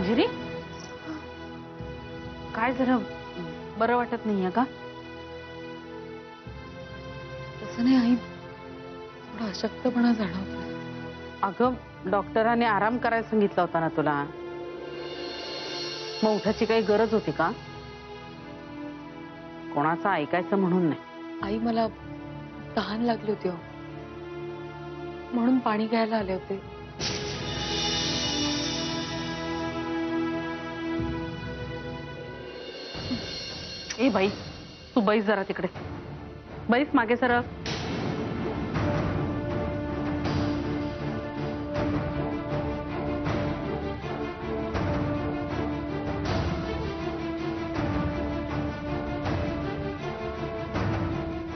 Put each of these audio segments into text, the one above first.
मंजिरी, काय जरा बरं वाटत नाहीये का? तसं नाही आई, थोडा अशक्तपणा जाणवतोय. अगं, डॉक्टरांनी आराम करायला सांगितला होता ना तुला. मग उठायची काही गरज होती का? कोणाचं ऐकायचं म्हणून नाही. आई, मला तहान लागली होती हो, म्हणून पाणी घ्यायला आले होते. ए बाई, तू बैस जरा तिकडे. बैस मागे सरळ.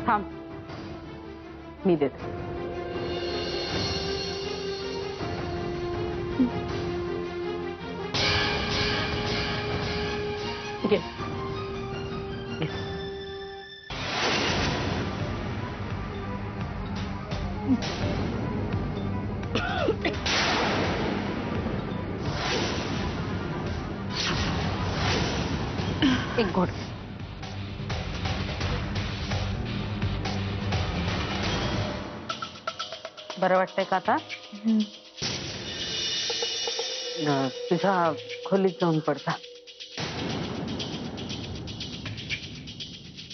थांब, मी देते. घे. घे. एक घोट. बरं वाटतंय का आता? तुझ्या खोलीत जाऊन पडता.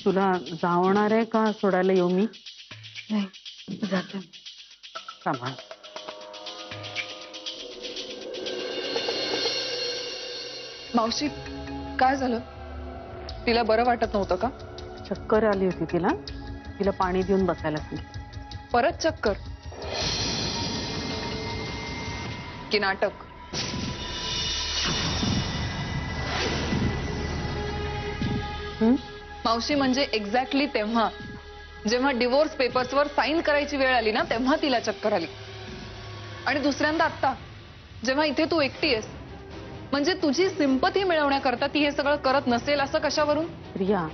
तुला जावणार आहे का सोडायला येऊ मी? नाही, जाते. सांभाळ. मावशी, काय झालं? तिला बरं वाटत नव्हतं का? चक्कर आली होती तिला. तिला पाणी देऊन बसायला सांगितलं. परत चक्कर की नाटक? मावशी, म्हणजे एक्झॅक्टली तेव्हा जेव्हा डिवोर्स पेपर्सवर साईन करायची वेळ आली ना, तेव्हा तिला चक्कर आली. आणि दुसऱ्यांदा आत्ता जेव्हा इथे तू एकटी आहेस, म्हणजे तुझी सिंपथी मिळवण्याकरता ती हे सगळं करत नसेल असं कशावरून? प्रिया,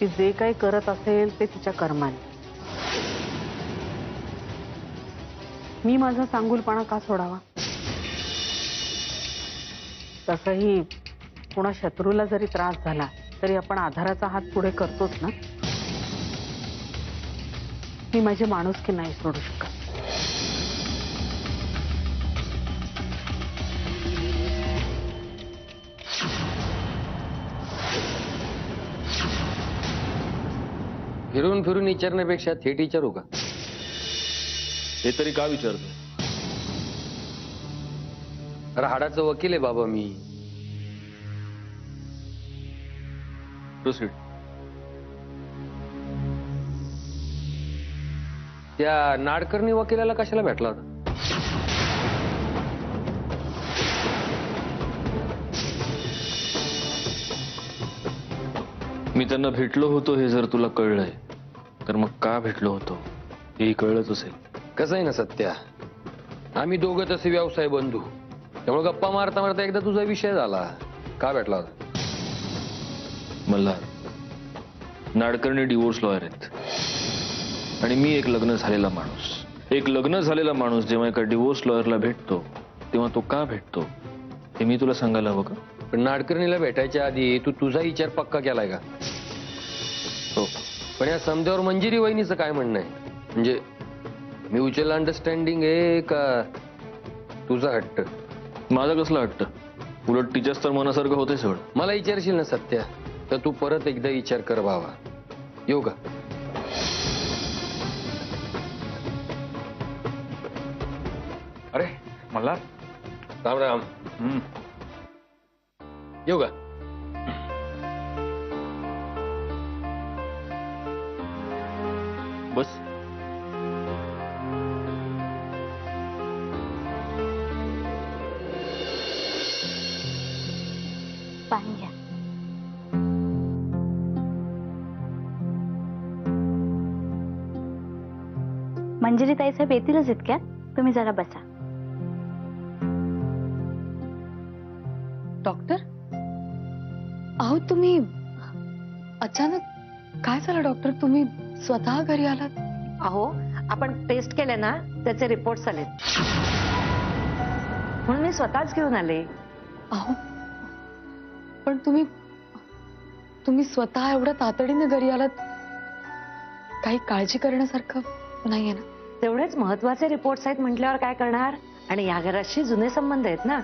ती जे काही करत असेल ते तिच्या कर्माने. मी माझा चांगुलपणा का सोडावा? तसंही कोणा शत्रूला जरी त्रास झाला तरी आपण आधाराचा हात पुढे करतोच ना. मी माझी माणुसकी नाही सोडू शकत. फिरून फिरून विचारण्यापेक्षा थेट विचारू का? हे तरी का विचारतो? हाडाचं वकील आहे बाबा मी. प्रोसीड. त्या नाडकर्णी वकिलाला कशाला भेटला होता? मी त्यांना भेटलो होतो हे जर तुला कळलंय तर मग का भेटलो होतो हेही कळलंच असेल. कसं आहे ना सत्या, आम्ही दोघं तसे व्यवसाय बंधू. त्यामुळे गप्पा मारता मारता एकदा तुझा विषय झाला. का भेटला होता? मल्हार, नाडकर्णी डिवोर्स लॉयर आहेत आणि मी एक लग्न झालेला माणूस. एक लग्न झालेला माणूस जेव्हा एका डिवोर्स लॉयरला भेटतो तेव्हा तो का भेटतो हे मी तुला सांगायला हवं का? पण नाडकर्णीला भेटायच्या आधी तू तुझा विचार पक्का केलाय का? हो. पण या समजावर मंजिरी वहिनीचं काय म्हणणं आहे? म्हणजे म्युच्युअल अंडरस्टँडिंग आहे का तुझा हट्ट? माझा कसला हट्ट? उलट तिच्याच तर मनासारखं होते सगळं. मला विचारशील ना सत्या, तर तू परत एकदा विचार कर बाबा. येऊ का? अरे मल्हार, राम राम. येऊ का? बस. पाणी घ्या. मंजिरी ताईसाहेब येतीलच इतक्यात, तुम्ही जरा बसा. डॉक्टर, अहो तुम्ही अचानक काय झालं डॉक्टर? तुम्ही स्वतः घरी आलात? अहो, आपण टेस्ट केले ना, त्याचे रिपोर्ट्स आलेत. म्हणून मी स्वतःच घेऊन आले. अहो पण तुम्ही स्वतः एवढ्या तातडीने घरी आलात, काही काळजी करण्यासारखं नाहीये ना? तेवढेच महत्वाचे रिपोर्ट्स आहेत म्हटल्यावर काय करणार, आणि या घराशी जुने संबंध आहेत ना,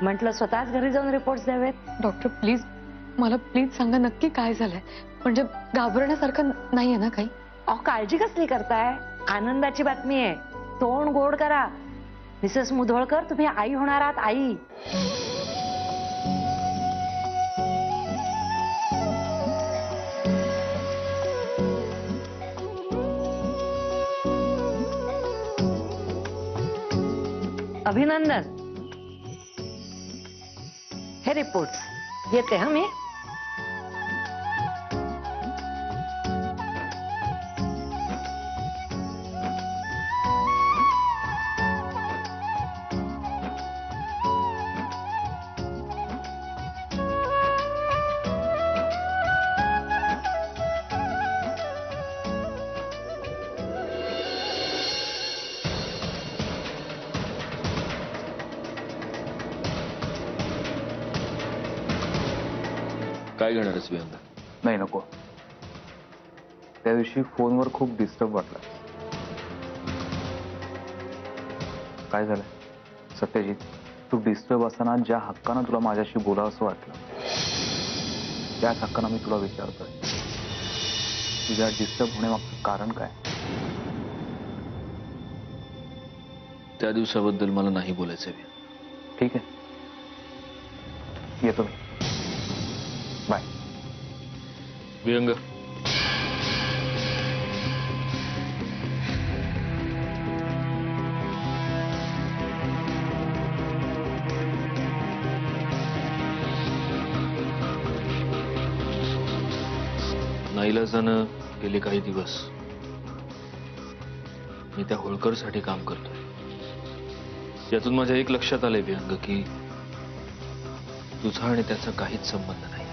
म्हटलं स्वतःच घरी जाऊन रिपोर्ट्स द्यावेत. डॉक्टर प्लीज, मला प्लीज सांगा नक्की काय झालंय, म्हणजे घाबरण्यासारखं नाहीये ना काही? अहो काळजी कसली करताय, आनंदाची बातमी आहे. तोंड गोड करा. मिसेस मुधोळकर, तुम्ही आई होणार आहात, आई. अभिनंदन. हे रिपोर्ट्स येते हा मी. काय घेणार आहेस विहंगा? नाही नको. त्या दिवशी फोनवर खूप डिस्टर्ब वाटला. काय झालं सत्यजित, तू डिस्टर्ब असताना ज्या हक्कानं तुला माझ्याशी बोलावं असं वाटलं, त्याच हक्कानं मी तुला विचारतोय, तुझ्या डिस्टर्ब होण्यामागचं कारण काय? त्या दिवसाबद्दल मला नाही बोलायचं विहंगा. ठीक आहे, येतो मी. बाय. विहंगा, नाईलाजानं गेले काही दिवस मी त्या होळकरसाठी काम करतोय. यातून माझ्या एक लक्षात आलंय विहंग की तुझा आणि त्याचा काहीच संबंध नाही.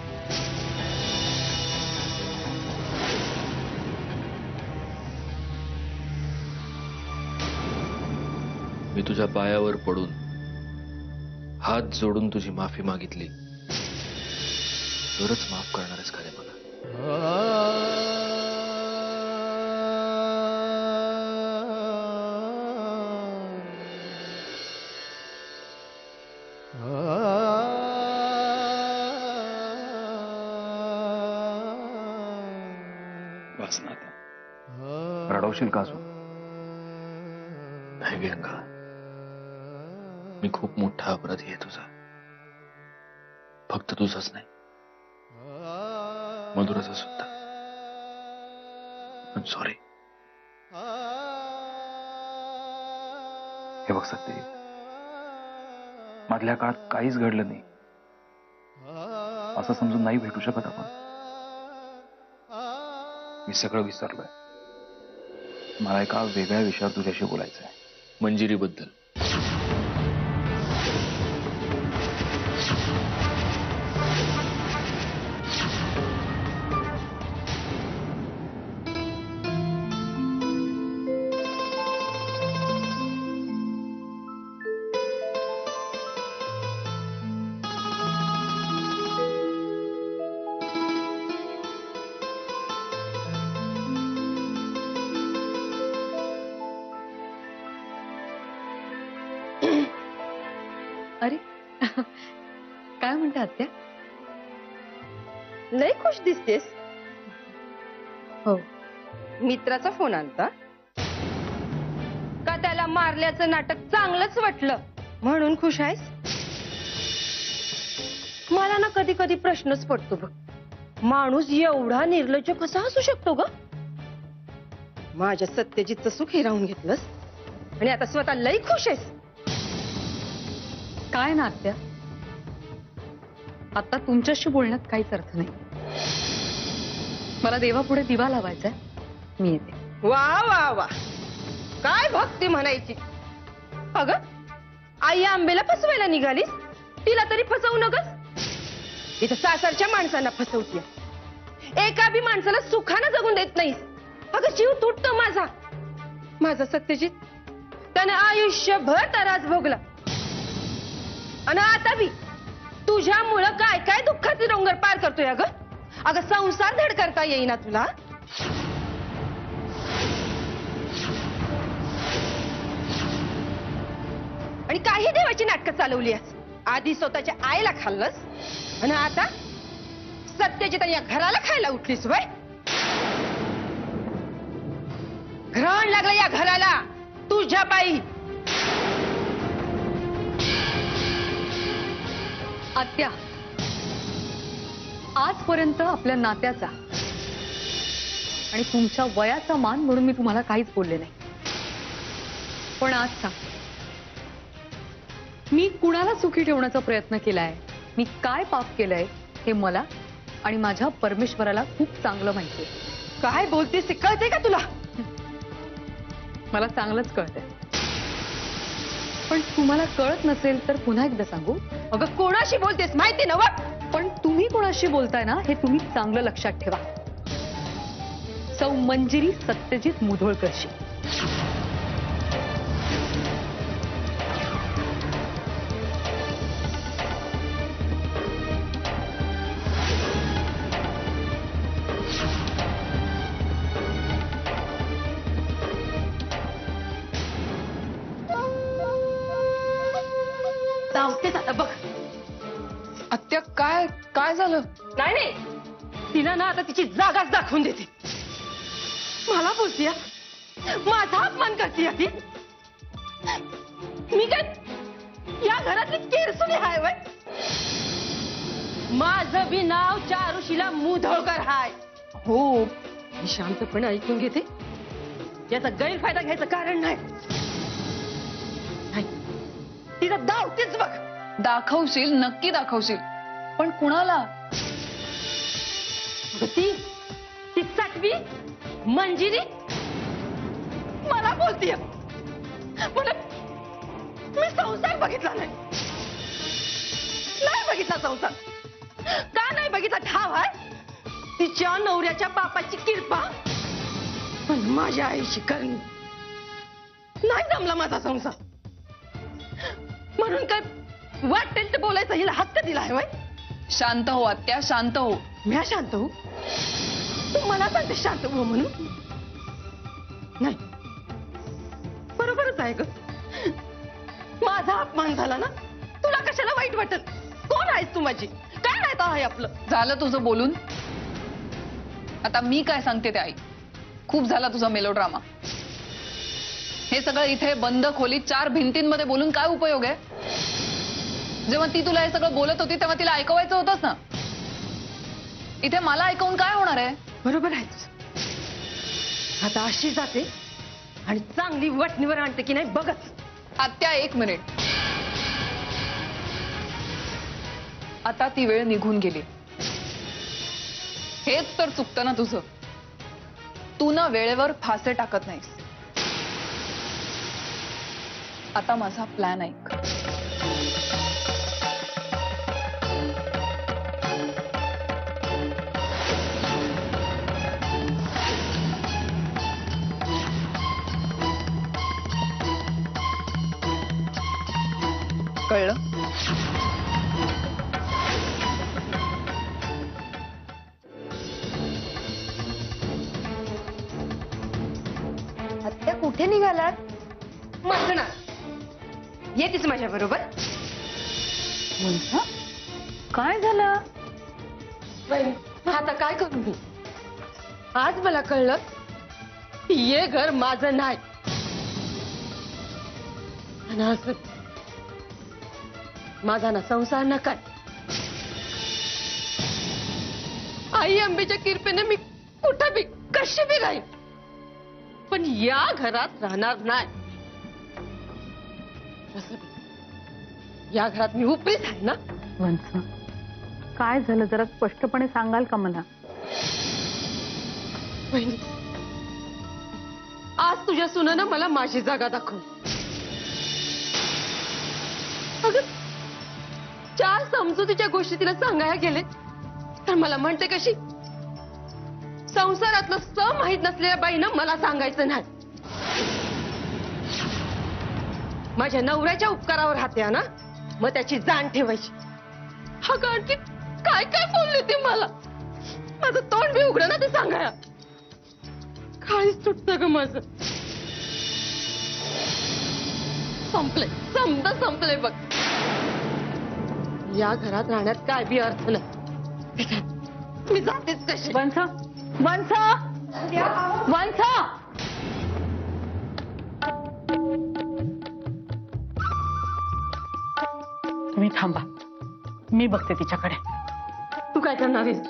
मी तुझ्या पायावर पडून हात जोडून तुझी माफी मागितली तरच माफ करणार आहेस का रे मला? रडवशील का अजून? नाही विहंगा, मी खूप मोठा अपराधी आहे तुझा. फक्त तुझाच नाही, मधुराचा सुद्धा. सॉरी. हे बघ सत्य, मधल्या काळात काहीच घडलं नाही असं समजून नाही भेटू शकत आपण. मी सगळं विसरलोय. मला एका वेगळ्या विषयावर तुझ्याशी बोलायचं आहे. मंजिरीबद्दल. अरे काय म्हणते आत्या? लय खुश दिसतेस. हो. मित्राचा फोन आलता का? त्याला मारल्याचं नाटक चांगलंच वाटलं म्हणून खुश आहेस? मला ना कधी कधी प्रश्नच पडतो बघ, माणूस एवढा निर्लज्ज कसा असू शकतो ग? माझ्या सत्यजितचं सुख हिरावून घेतलंस आणि आता स्वतः लय खुश आहेस. काय ना आत्या, आता तुमच्याशी बोलण्यात काहीच अर्थ नाही. मला देवापुढे दिवा लावायचा आहे, मी येते. वा वा वा, काय भक्ती म्हणायची. अगं आई आंबेला फसवायला निघालीस, तिला तरी फसवू नगस. इथं सासरच्या माणसांना फसवतीय, एका बी माणसाला सुखानं जगून देत नाहीस. अगं जीव तुटतो माझा. माझा सत्यजित त्याने आयुष्यभर त्रास भोगला. आणि आता बी तुझ्यामुळं काय काय दुःखाचे डोंगर पार करतोय अगं. अगं संसार धड करता येईना तुला. आणि काही देवाची नाटकं चालवली आहेस. आधी स्वतःच्या आईला खाल्लंस आणि आता सत्याजित आणि या घराला खायला उठलीस वय. ग्रहण लागलं या घराला तुझ्या पायी. आत्या, आजपर्यंत आपल्या नात्याचा आणि तुमच्या वयाचा मान म्हणून मी तुम्हाला काहीच बोलले नाही. पण आज सांग, मी कुणाला सुखी ठेवण्याचा प्रयत्न केलाय, मी काय पाप केलंय हे मला आणि माझ्या परमेश्वराला खूप चांगलं माहितीये. काय बोलतेस ते कळते का तुला? मला चांगलंच कळतंय. पण तुम्हाला कळत नसेल तर पुन्हा एकदा सांगू. अगं कोणाशी बोलतेस माहिती ना वा. पण तुम्ही कोणाशी बोलताय ना हे तुम्ही चांगलं लक्षात ठेवा. सौ मंजिरी सत्यजित मुधोळकरशी. धावतेच आता बघ. आत्या, काय काय झालं? नाही नाही, तिला ना आता तिची जागाच दाखवून देते. मला बोलतीय, माझा अपमान करते ती. मी काय या घरातली केरसुनी हाय वय. माझं बी नाव चारुशीला मुधोळकर हाय. हो, मी शांतपणे ऐकून घेते. याचा गैरफायदा घ्यायचं कारण नाही. तिला धावतेच बघ. दाखवशील, नक्की दाखवशील, पण कुणाला? ती सातवी मंजिरी मला बोलतीय. मला मी संसार बघितला नाही. नाही बघितला संसार. का नाही बघितला ठाव आहे. तिच्या नवऱ्याच्या बापाची किरपा पण माझ्या आईशी करणी. नाही जमला माझा संसार. म्हणून काय वाटेल ते बोलायचं हिला हक्क दिला आहे वय. शांत हो आत्या, शांत हो. मी शांत हो. तू मला सांगते शांत हो म्हणून. नाही, बरोबरच आहे ग. माझा अपमान झाला ना, तुला कशाला वाईट वाटत? कोण आहेस तू माझी? काय नाही तर आहे आपलं. झालं तुझं बोलून. आता मी काय सांगते ते आई. खूप झाला तुझा मेलोड्रामा. हे सगळं इथे बंद खोलीत 4 भिंतींमध्ये बोलून काय उपयोग आहे? जेव्हा ती तुला हे सगळं बोलत होती तेव्हा तिला ऐकवायचं होतंच ना. इथे मला ऐकवून काय होणार आहे? बरोबर आहे तुझं. आता अशी जाते आणि चांगली वटणीवर आणते की नाही बघत. आत्या, 1 मिनिट. आता ती वेळ निघून गेली. हेच तर चुकतं ना तुझं. तू ना वेळेवर फासे टाकत नाहीस. आता माझा प्लॅन ऐक. कळलं? आत्या कुठे निघालात? मंथना, येतेस माझ्या बरोबर? काय झालं? आता काय करू मी? आज मला कळलं हे घर माझं नाही. आणि असं माझा ना संसार ना काय. आई अंबेच्या किरपेने मी कुठं बी कशी बी राहील, पण या घरात राहणार नाही. असं या घरात मी उपरीच आहे ना. वंस, काय झालं जरा स्पष्टपणे सांगाल का मला? वहिनी, आज तुझ्या सुनेनं मला माझी जागा दाखवली. अगं 4 समजुतीच्या गोष्टी तिला सांगायला गेले तर मला म्हणते कशी, संसारातलं माहित नसलेल्या बाईनं मला सांगायचं नाही. माझ्या नवऱ्याच्या उपकारावर राहते ना, मग त्याची जाण ठेवायची. हा आणखी काय काय बोलले ते मला. माझं तोंड बी उघडं ना ते सांगाया. काळीच सुटतं ग माझं. संपलंय, समजा संपलंय बघ. या घरात राहण्यात काय बी अर्थ नाही. मी जातेच कशी. वंश वंश वंश तुम्ही थांबा, मी बघते तिच्याकडे. तू काय करणार आहेस?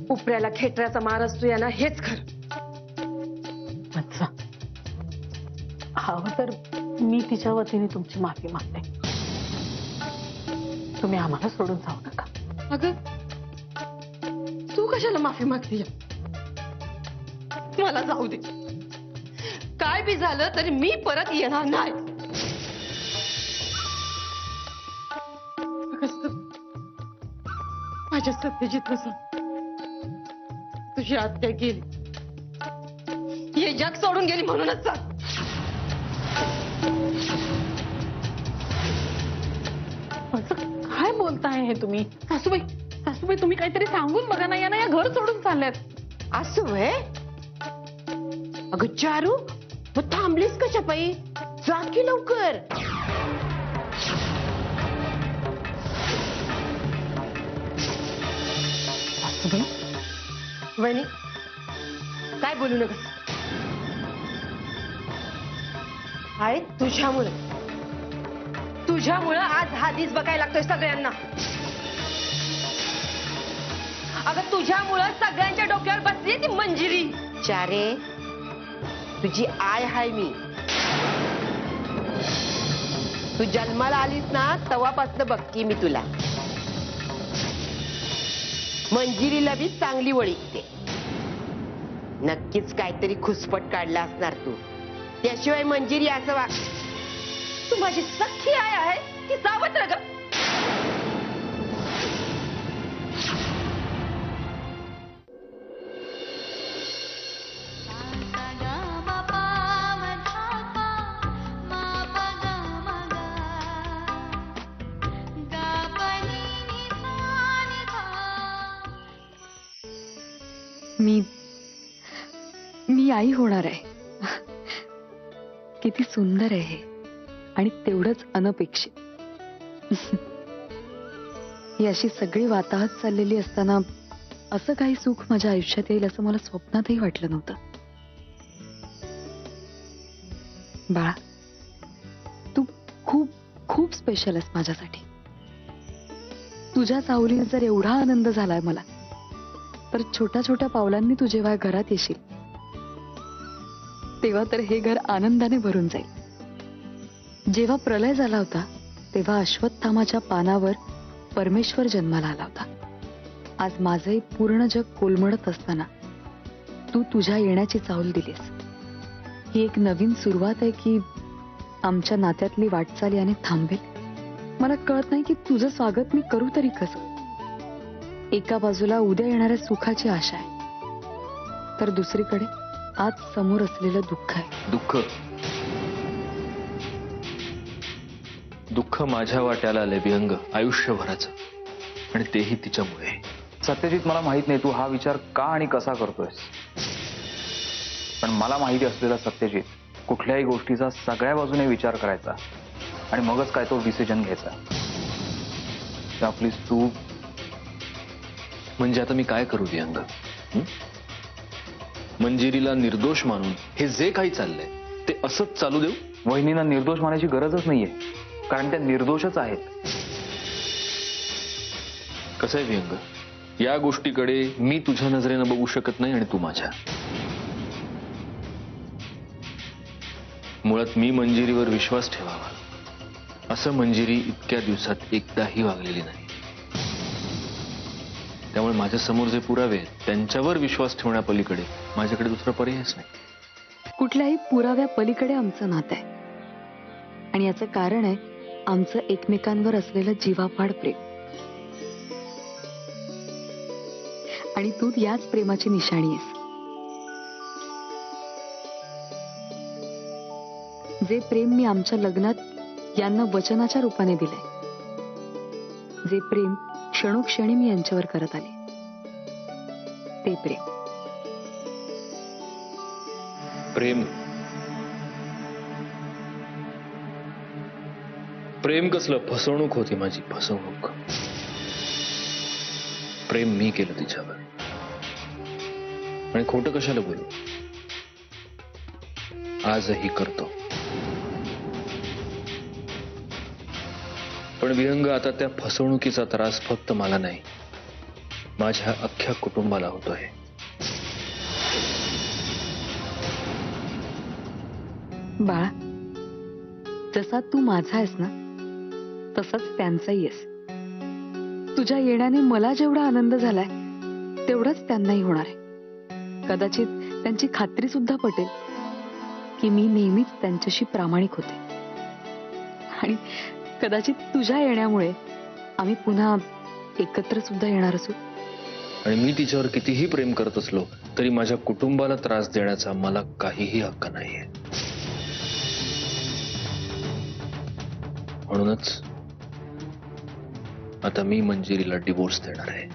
उपऱ्याला खेटऱ्याचा मार असतो या ना, हेच खरं. वंश, हवं तर मी तिच्या वतीने तुमची माफी मागते. तुम्ही आम्हाला सोडून जाऊ नका. अगं तू कशाला माफी मागते? मला जाऊ दे. काय बी झालं तरी मी परत येणार नाही. माझ्या सत्यजितला सांग, तुझी आत्या गेली, हे जग सोडून गेली म्हणूनच सांग. वंश, काय बोलताय हे तुम्ही? सासूबाई सासूबाई तुम्ही काहीतरी सांगून बघा ना. या ना या घर सोडून चालल्यात. असं व्हय? अगं चारू, मग थांबलीस कशा पायी? जा की लवकर. सासूबाई, वहिनी काय बोलू नकस. आहे तुझ्यामुळं आज हा दिस बघायला लागतोय सगळ्यांना. अगं तुझ्यामुळं सगळ्यांच्या डोक्यावर बसली ती मंजिरी. चारे, तुझी आय हाय मी. तू जन्माला आलीस ना तेव्हापासून बघकी मी तुला. मंजिरीला बी चांगली ओळखते. नक्कीच काहीतरी खुसपट काढला असणार तू. त्याशिवाय मंजिरी असं वाग. तू माझी सख्खी आय आहे की सावत्र ग? मी आई होणार आहे. किती सुंदर आहे आणि तेवढंच अनपेक्षित. ही अशी सगळी वाताहत चाललेली असताना असं काही सुख माझ्या आयुष्यात येईल असं मला स्वप्नातही वाटलं नव्हतं. बाळा, तू खूप खूप स्पेशल आहेस माझ्यासाठी. तुझ्या सावलीने जर एवढा आनंद झालाय मला, तर छोट्या छोट्या पावलांनी तू जेव्हा घरात येशील तेव्हा तर हे घर आनंदाने भरून जाईल. जेव्हा प्रलय झाला होता तेव्हा अश्वत्थामाच्या पानावर परमेश्वर जन्माला आला होता. आज माझंही पूर्ण जग कोलमडत असताना तू तुझ्या येण्याची चाहूल दिलीस. ही एक नवीन सुरुवात आहे की आमच्या नात्यातली वाटचाल याने थांबेल? मला कळत नाही की तुझं स्वागत मी करू तरी कसं. एका बाजूला उद्या येणाऱ्या सुखाची आशा आहे, तर दुसरीकडे आज समोर असलेलं दुःख आहे. दुःख माझ्या वाट्याला आलंय विहंग, आयुष्यभराचं, आणि तेही तिच्यामुळे. सत्यजित, मला माहित नाही तू हा विचार का आणि कसा करतोयस, पण मला माहिती असलेला सत्यजित कुठल्याही गोष्टीचा सगळ्या बाजूने विचार करायचा आणि मगच काय तो डिसिजन घ्यायचा. त्या प्लीज तू. म्हणजे आता मी काय करू विहंग? मंजिरीला निर्दोष मानून हे जे काही चाललंय ते असंच चालू देऊ? वहिनींना निर्दोष मानायची गरजच नाहीये, कारण त्या निर्दोषच आहेत. कसं आहे विहंग, या गोष्टीकडे मी तुझ्या नजरेनं बघू शकत नाही आणि तू माझ्या. मुळात मी मंजिरीवर विश्वास ठेवावा असं मंजिरी इतक्या दिवसात एकदाही वागलेली नाही. त्यामुळे माझ्या समोर जे पुरावे आहेत त्यांच्यावर विश्वास ठेवण्यापलीकडे माझ्याकडे दुसरा पर्यायच नाही. कुठल्याही पुराव्या पलीकडे आमचं नातं आहे आणि याचं कारण आहे आमचं एकमेकांवर असलेलं जीवापाड प्रेम. आणि तू याच प्रेमाची निशाणी आहेस. जे प्रेम मी आमच्या लग्नात यांना वचनाच्या रूपाने दिलंय, जे प्रेम क्षणोक्षणी मी यांच्यावर करत आले, ते प्रेम. प्रेम प्रेम कसलं? फसवणूक होती माझी, फसवणूक. प्रेम मी केलं तिच्यावर, आणि खोटं कशाला बोलू? आजही करतो. पण विहंग, आता त्या फसवणुकीचा त्रास फक्त मला नाही, माझ्या अख्ख्या कुटुंबाला होतोय. बाळा, जसा तू माझा आहेस ना, तसाच त्यांचाही आहेस. तुझ्या येण्याने मला जेवढा आनंद झालाय तेवढाच त्यांनाही होणार आहे. कदाचित त्यांची खात्री सुद्धा पटेल की मी नेहमीच त्यांच्याशी प्रामाणिक होते, आणि कदाचित तुझ्या येण्यामुळे आम्ही पुन्हा एकत्र सुद्धा येणार असू. आणि मी तिच्यावर कितीही प्रेम करत असलो तरी माझ्या कुटुंबाला त्रास देण्याचा मला काहीही हक्क नाहीये. म्हणूनच आता मी मंजिरीला डिवोर्स देणार आहे.